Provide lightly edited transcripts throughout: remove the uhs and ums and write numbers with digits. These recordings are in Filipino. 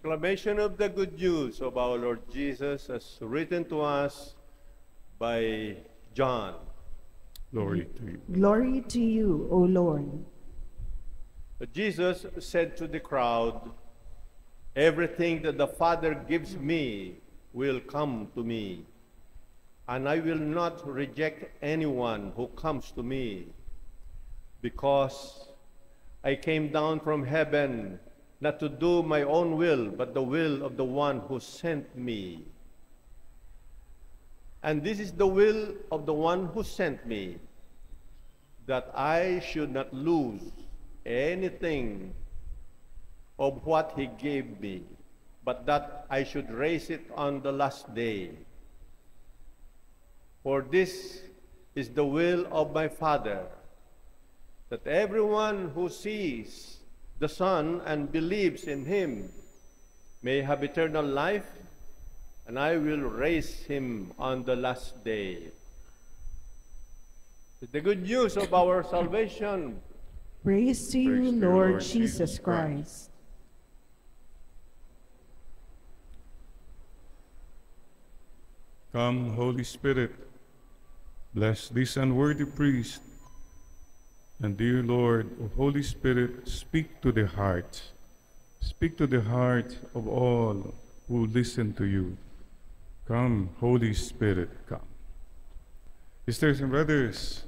Proclamation of the good news of our Lord Jesus as written to us by John. Glory to you. Glory to you, O Lord. Jesus said to the crowd, "Everything that the Father gives me will come to me, and I will not reject anyone who comes to me, because I came down from heaven not to do my own will, but the will of the one who sent me. And this is the will of the one who sent me, that I should not lose anything of what he gave me, but that I should raise it on the last day. For this is the will of my Father, that everyone who sees the Son and believes in him may have eternal life, and I will raise him on the last day." The good news of our salvation. Praise to you, Praise to you, Lord Lord Jesus Jesus Christ. Come, Holy Spirit, bless this unworthy priest. And dear Lord, O Holy Spirit, speak to the hearts. Speak to the hearts of all who listen to you. Come, Holy Spirit, come. Sisters and brothers,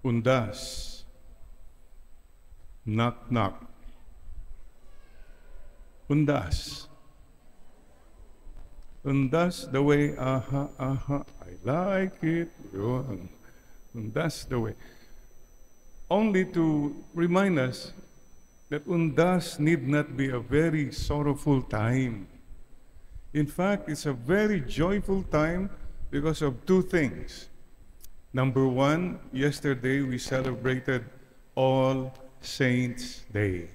undas. Knock, knock. Undas. Undas the way, aha, aha, I like it. Yun. Undas the way. Only to remind us that undas need not be a very sorrowful time. In fact, it's a very joyful time because of two things. Number one, yesterday we celebrated All Saints' Day.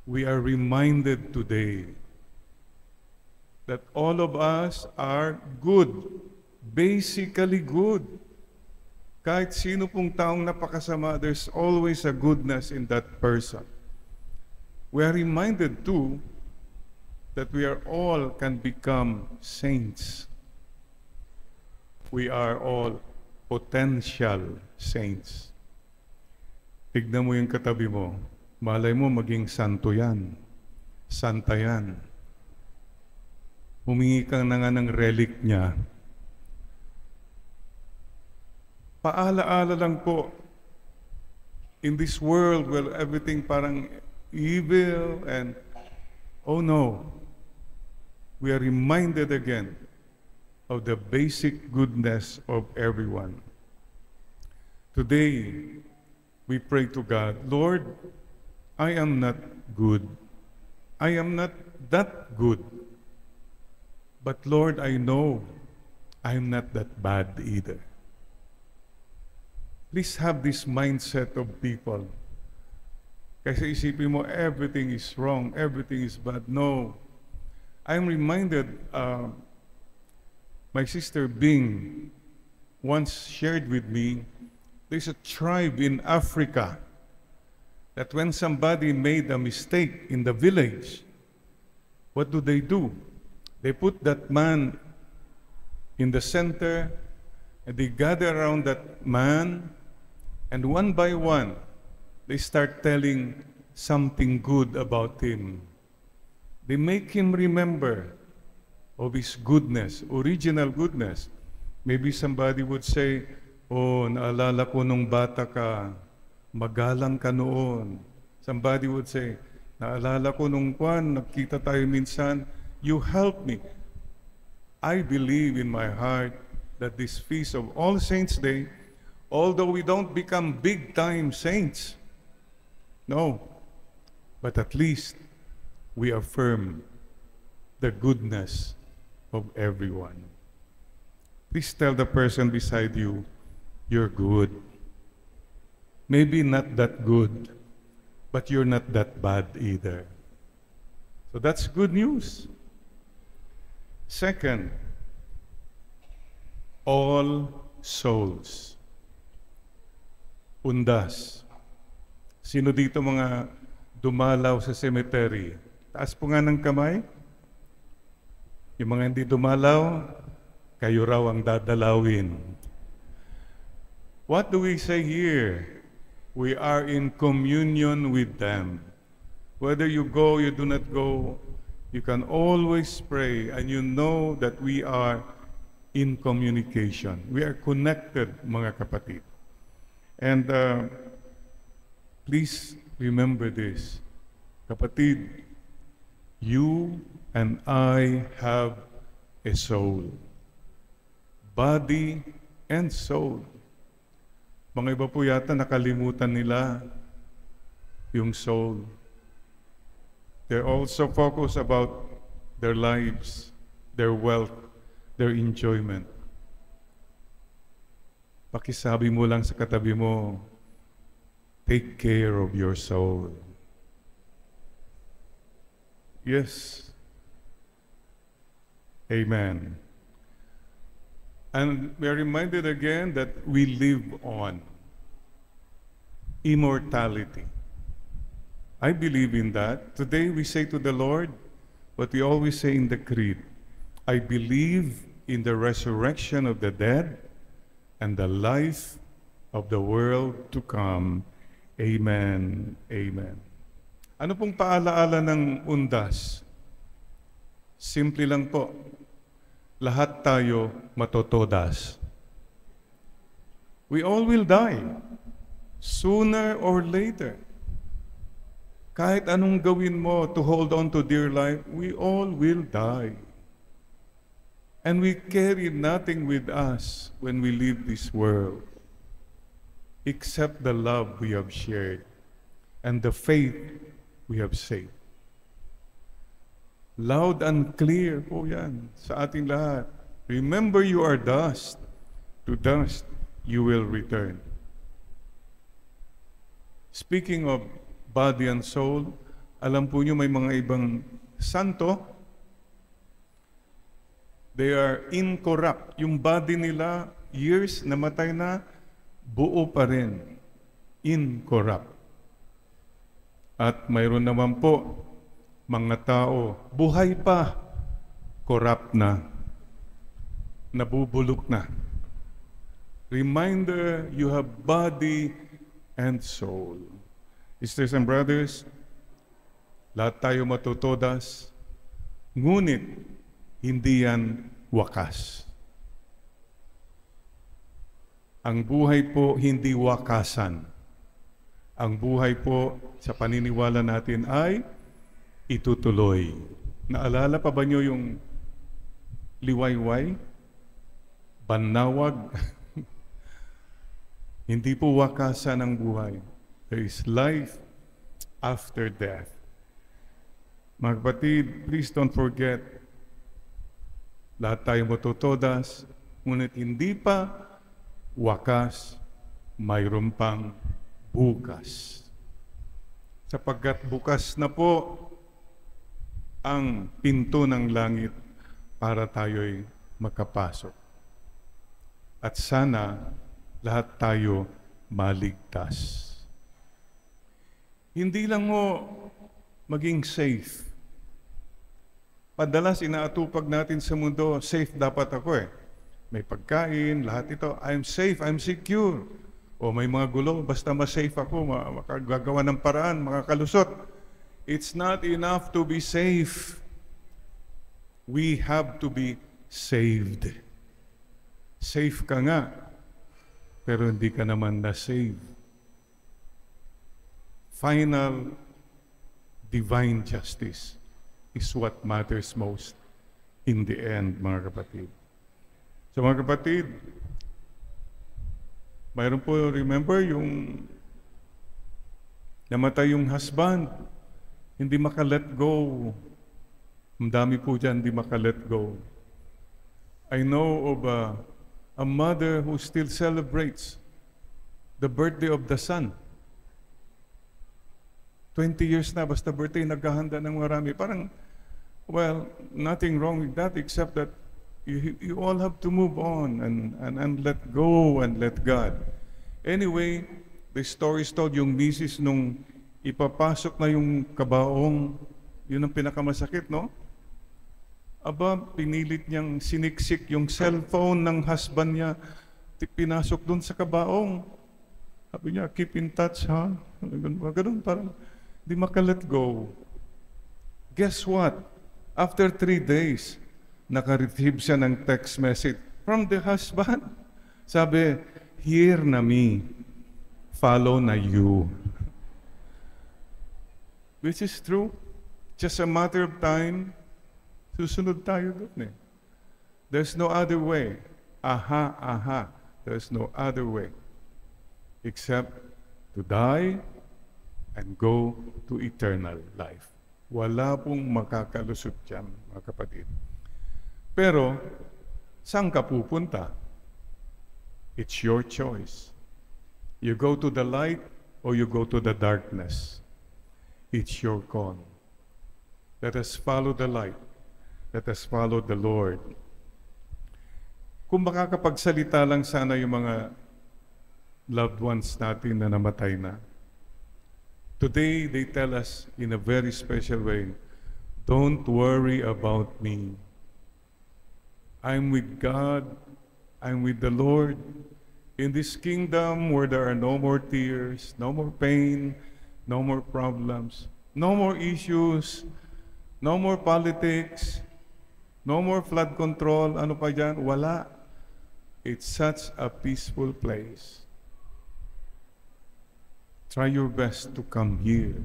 We are reminded today that all of us are good, basically good. Kahit sino pong taong napakasama, there's always a goodness in that person. We are reminded too that we are all can become saints. We are all potential saints. Tignan mo yung katabi mo, malay mo maging santo yan, santa yan. Humingi ka na nga ng relic niya. Paala-ala lang po, in this world where everything parang evil and, oh no, we are reminded again of the basic goodness of everyone. Today, we pray to God, Lord, I am not good. I am not that good. But Lord, I know I am not that bad either. Please have this mindset of people. Kasi isipin mo, everything is wrong, everything is bad. No. I'm reminded, my sister Bing once shared with me, there's a tribe in Africa that when somebody made a mistake in the village, what do? They put that man in the center, and they gather around that man, and one by one, they start telling something good about him. They make him remember of his goodness, original goodness. Maybe somebody would say, oh, naalala ko nung bata ka, magalang ka noon. Somebody would say, naalala ko nung nagkita tayo minsan, you helped me. I believe in my heart that this feast of All Saints' Day, although we don't become big-time saints, no, but at least we affirm the goodness of everyone. Please tell the person beside you, you're good. Maybe not that good, but you're not that bad either. So that's good news. Second, all souls. Undas. Sino dito mga dumalaw sa cemetery Taas po nga ng kamay. Yung mga hindi dumalaw, kayo raw ang dadalawin. What do we say here? We are in communion with them. Whether you go, you do not go, you can always pray and you know that we are in communication. We are connected, mga kapatid. And please remember this. Kapatid, you and I have a soul. Body and soul. Mga iba po yata nakalimutan nila yung soul. They're also focused about their lives, their wealth, their enjoyment. Pakisabi mo lang sa katabi mo, take care of your soul. Yes. Amen. And we are reminded again that we live on immortality. I believe in that. Today we say to the Lord what we always say in the Creed. I believe in the resurrection of the dead and the life of the world to come. Amen. Amen. Ano pong paalaala ng undas? Simple lang po. Lahat tayo matotodas. We all will die, sooner or later. Kahit anong gawin mo to hold on to dear life, we all will die. And we carry nothing with us when we leave this world, except the love we have shared and the faith we have saved. Loud and clear po yan sa ating lahat. Remember, you are dust. To dust you will return. Speaking of body and soul, alam po nyo may mga ibang santo, they are incorrupt. Yung body nila, years, namatay na, buo pa rin. Incorrupt. At mayroon naman po, mga tao, buhay pa, corrupt na, nabubulok na. Reminder, you have body and soul. Sisters and brothers, lahat tayo matutodas, ngunit hindi yan wakas. Ang buhay po hindi wakasan. Ang buhay po sa paniniwala natin ay itutuloy. Naalala pa ba nyo yung liwayway? Banawag? Hindi po wakasan ang buhay. There is life after death. Mga kapatid, please don't forget, lahat tayo matutodas, ngunit hindi pa wakas, mayroon pang bukas. Sapagkat bukas na po ang pinto ng langit para tayo'y makapasok. At sana lahat tayo maligtas. Hindi lang mo maging safe. Padalas inaatupag natin sa mundo, safe dapat ako eh. May pagkain, lahat ito, I'm safe, I'm secure. O may mga gulo, basta ma-safe ako, makagagawa ng paraan, makakalusot. It's not enough to be safe. We have to be saved. Safe ka nga, pero hindi ka naman na-save. Final divine justice is what matters most in the end, mga kapatid. So mga kapatid, mayroon po, remember, yung namatay yung husband, hindi maka-let go. Ang dami po dyan, hindi maka-let go. I know of a mother who still celebrates the birthday of the son. 20 years na, basta birthday, naghahanda ng marami. Parang, well, nothing wrong with that except that you all have to move on and let go and let God. Anyway, the story is told, yung misis nung ipapasok na yung kabaong, Yun ang pinakamasakit, no? Aba, pinilit niyang siniksik yung cellphone ng husband niya. Pinasok doon sa kabaong. Sabi niya, keep in touch, ha? Ganun, parang di maka-let go. Guess what? After 3 days, naka-receive siya ng text message from the husband. Sabi, hear na me, follow na you. Which is true. Just a matter of time, susunod tayo doon eh. There's no other way. Aha. There's no other way except to die and go to eternal life. Wala pong makakalusot dyan, mga kapatid. Pero, saan ka pupunta? It's your choice. You go to the light or you go to the darkness. It's your call. Let us follow the light. Let us follow the Lord. Kung makakapagsalita lang sana yung mga loved ones natin na namatay na. Today, they tell us in a very special way, don't worry about me. I'm with God. I'm with the Lord. In this kingdom where there are no more tears, no more pain, no more problems, no more issues, no more politics, no more flood control, ano pa dyan? Wala. It's such a peaceful place. Try your best to come here.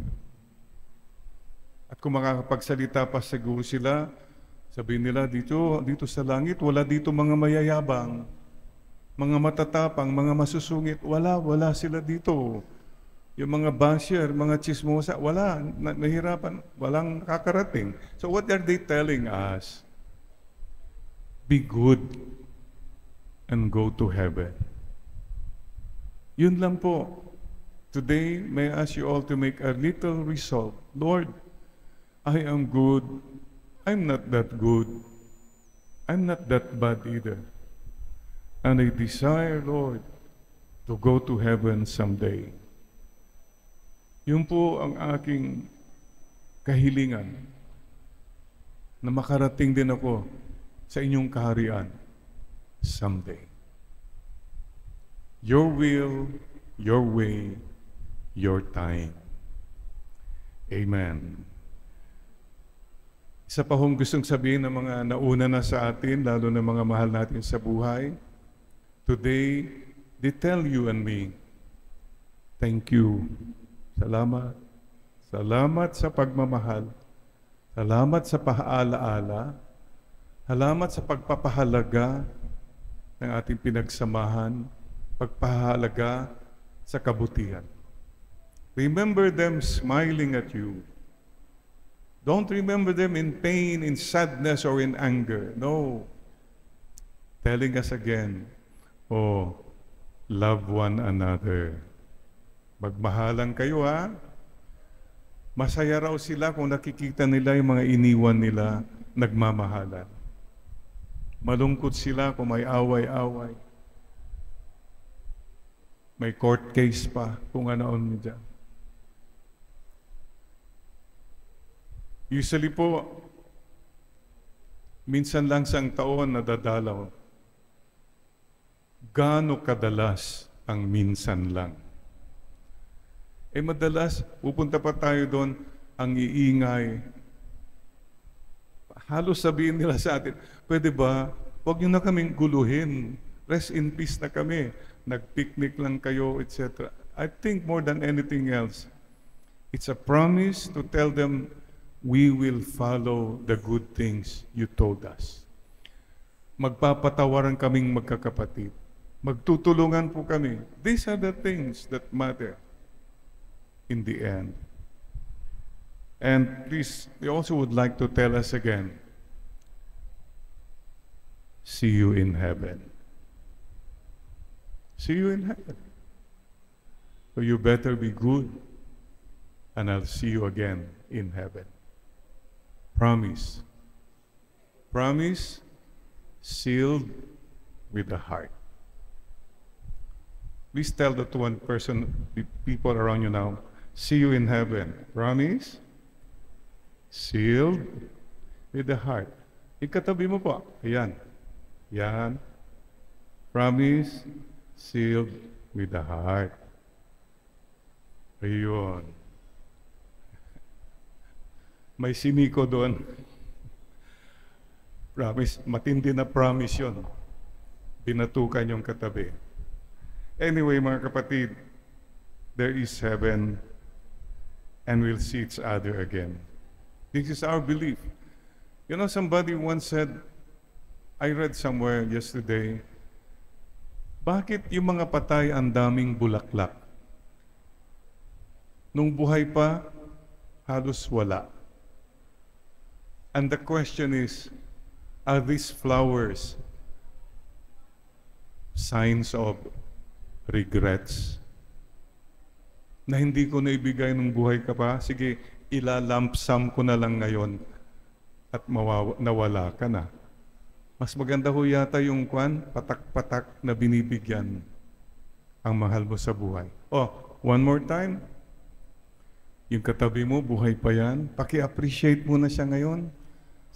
At kung makakapagsalita pa siguro sila, sabihin nila, dito sa langit, wala dito mga mayayabang, mga matatapang, mga masusungit. Wala sila dito. Yung mga basher, mga chismosa, wala, nahirapan, walang kakarating. So what are they telling us? Be good and go to heaven. Yun lang po. Today, may I ask you all to make a little resolve. Lord, I am good. I'm not that good. I'm not that bad either. And I desire, Lord, to go to heaven someday. Yun po ang aking kahilingan na makarating din ako sa inyong kaharian someday. Your will, your way, your time. Amen. Isa pa hong gustong sabihin ng mga nauna na sa atin, lalo na mga mahal natin sa buhay. Today, they tell you and me, thank you. Salamat. Salamat sa pagmamahal. Salamat sa paalaala. Salamat sa pagpapahalaga ng ating pinagsamahan, pagpahalaga sa kabutihan. Remember them smiling at you. Don't remember them in pain, in sadness, or in anger. No. Telling us again, oh, love one another. Magmahalan kayo, ha? Masaya raw sila kung nakikita nila yung mga iniwan nila nagmamahalan. Malungkot sila kung may away-away. May court case pa kung ano-ano dyan. Usually po, minsan lang sa taon nadadalaw. Gaano kadalas ang minsan lang? Madalas, pupunta pa tayo doon, ang iingay. Halos sabihin nila sa atin, pwede ba, huwag niyo na kaming guluhin. Rest in peace na kami. Nag-picnic lang kayo, etc. I think more than anything else, it's a promise to tell them, we will follow the good things you told us. Magpapatawaran kaming magkakapatid. Magtutulungan po kami. These are the things that matter in the end. And please, we also would like to tell us again, see you in heaven. See you in heaven. So you better be good, and I'll see you again in heaven. Promise. Promise sealed with the heart. Please tell that one person, the people around you now, see you in heaven. Promise? sealed with the heart. Ikatabi mo po. Ayan. Yan. Promise, sealed with the heart. Ayun. May siniko doon. Promise, matindi na promise yun. Binatukan yung katabi. Anyway, mga kapatid, there is heaven and we'll see each other again. This is our belief. You know, somebody once said, I read somewhere yesterday, bakit yung mga patay ang daming bulaklak? Nung buhay pa, halos wala. And the question is, are these flowers signs of regrets? Na hindi ko na ibigay nung buhay ka pa, sige, ilalampsam ko na lang ngayon at nawala ka na. Mas maganda ho yata yung patak-patak na binibigyan ang mahal mo sa buhay. Oh, one more time. Yung katabi mo, buhay pa yan. Paki-appreciate mo na siya ngayon.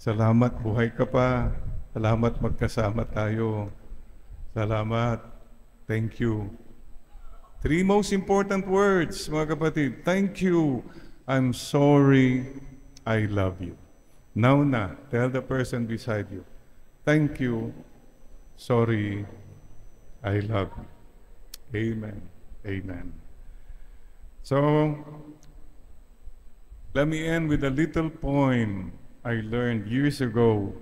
Salamat, buhay ka pa. Salamat, magkasama tayo. Salamat. Thank you. 3 most important words, mga kapatid. Thank you. I'm sorry. I love you. Now na, tell the person beside you. Thank you. Sorry. I love you. Amen. Amen. So, let me end with a little poem I learned years ago.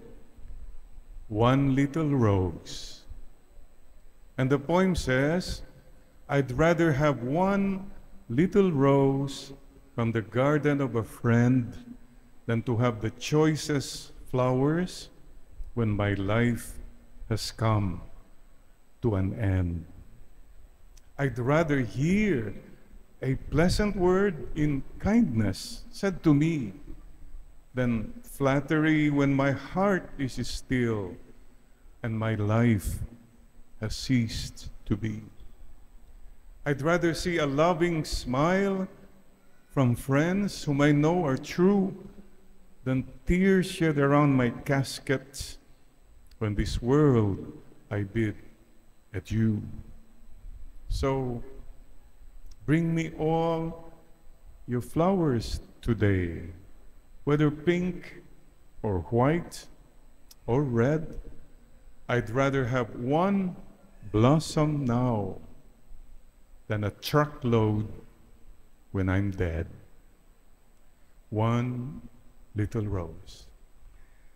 One Little Rose. And the poem says, I'd rather have one little rose from the garden of a friend than to have the choicest flowers when my life has come to an end. I'd rather hear a pleasant word in kindness said to me than flattery when my heart is still and my life has ceased to be. I'd rather see a loving smile from friends whom I know are true than tears shed around my casket when this world I bid adieu. So bring me all your flowers today, whether pink or white or red. I'd rather have one blossom now than a truckload when I'm dead. One little rose.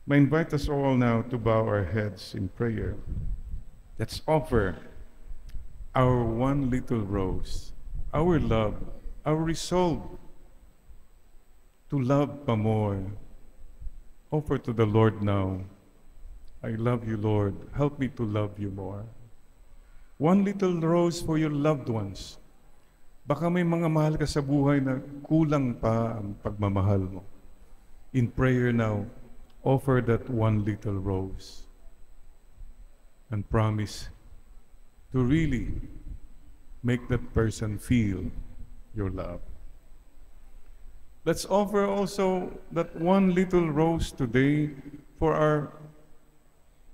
I invite us all now to bow our heads in prayer. Let's offer our one little rose, our love, our resolve to love pa more. Offer to the Lord now. I love you, Lord. Help me to love you more. One little rose for your loved ones. Baka may mga mahal ka sa buhay na kulang pa ang pagmamahal mo. In prayer now, offer that one little rose and promise to really make that person feel your love. Let's offer also that one little rose today for our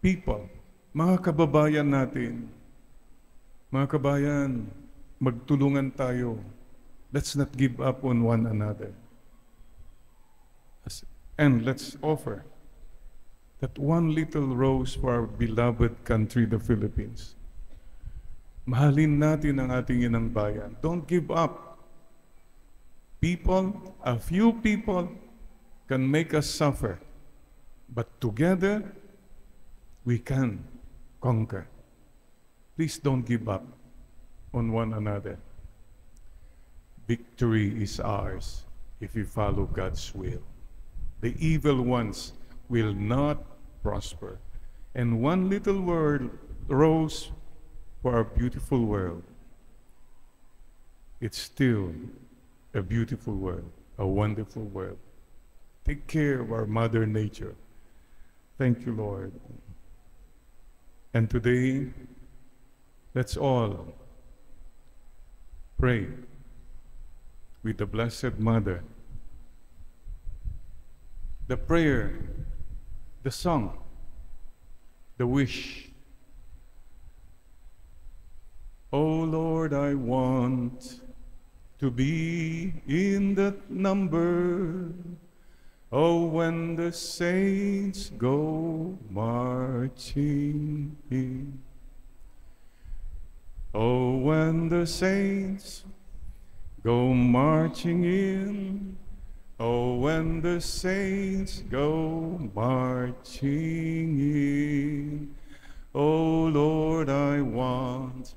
people, mga kababayan natin. Mga kabayan, magtulungan tayo. Let's not give up on one another. And let's offer that one little rose for our beloved country, the Philippines. Mahalin natin ang ating inang bayan. Don't give up. People, a few people can make us suffer. But together, we can conquer. Please don't give up on one another. Victory is ours if we follow God's will. The evil ones will not prosper. And one little word rose for our beautiful world. It's still a beautiful world, a wonderful world. Take care of our Mother Nature. Thank you, Lord. And today, let's all pray with the Blessed Mother the prayer, the song, the wish. Oh Lord, I want to be in that number. Oh, when the saints go marching in. Oh, when the saints go marching in. Oh, when the saints go marching in. Oh, Lord, I want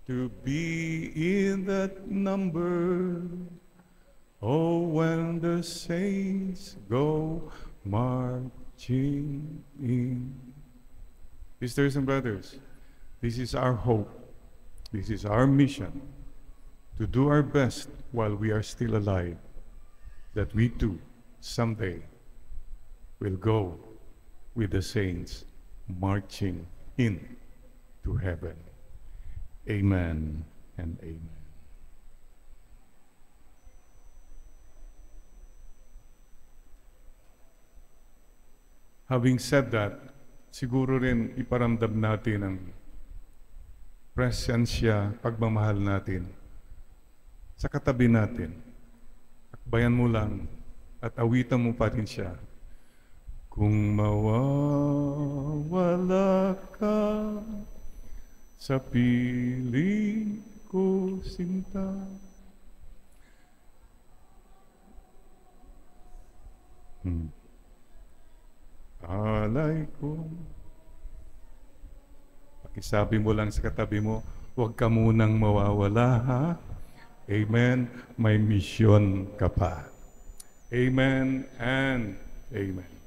to be in that number. Oh, when the saints go marching in. Sisters and brothers, this is our hope. This is our mission, to do our best while we are still alive, that we too, someday, will go with the saints marching in to heaven. Amen and amen. Having said that, siguro rin iparamdam natin ang presensya, pagmamahal natin sa katabi natin. Akbayan mo lang at awitan mo pa rin siya. Kung mawawala ka sa piling ko, sinta. Alay ko. Pakisabi mo lang sa katabi mo, huwag ka munang mawawala, ha? Amen. May misyon ka pa. Amen and amen.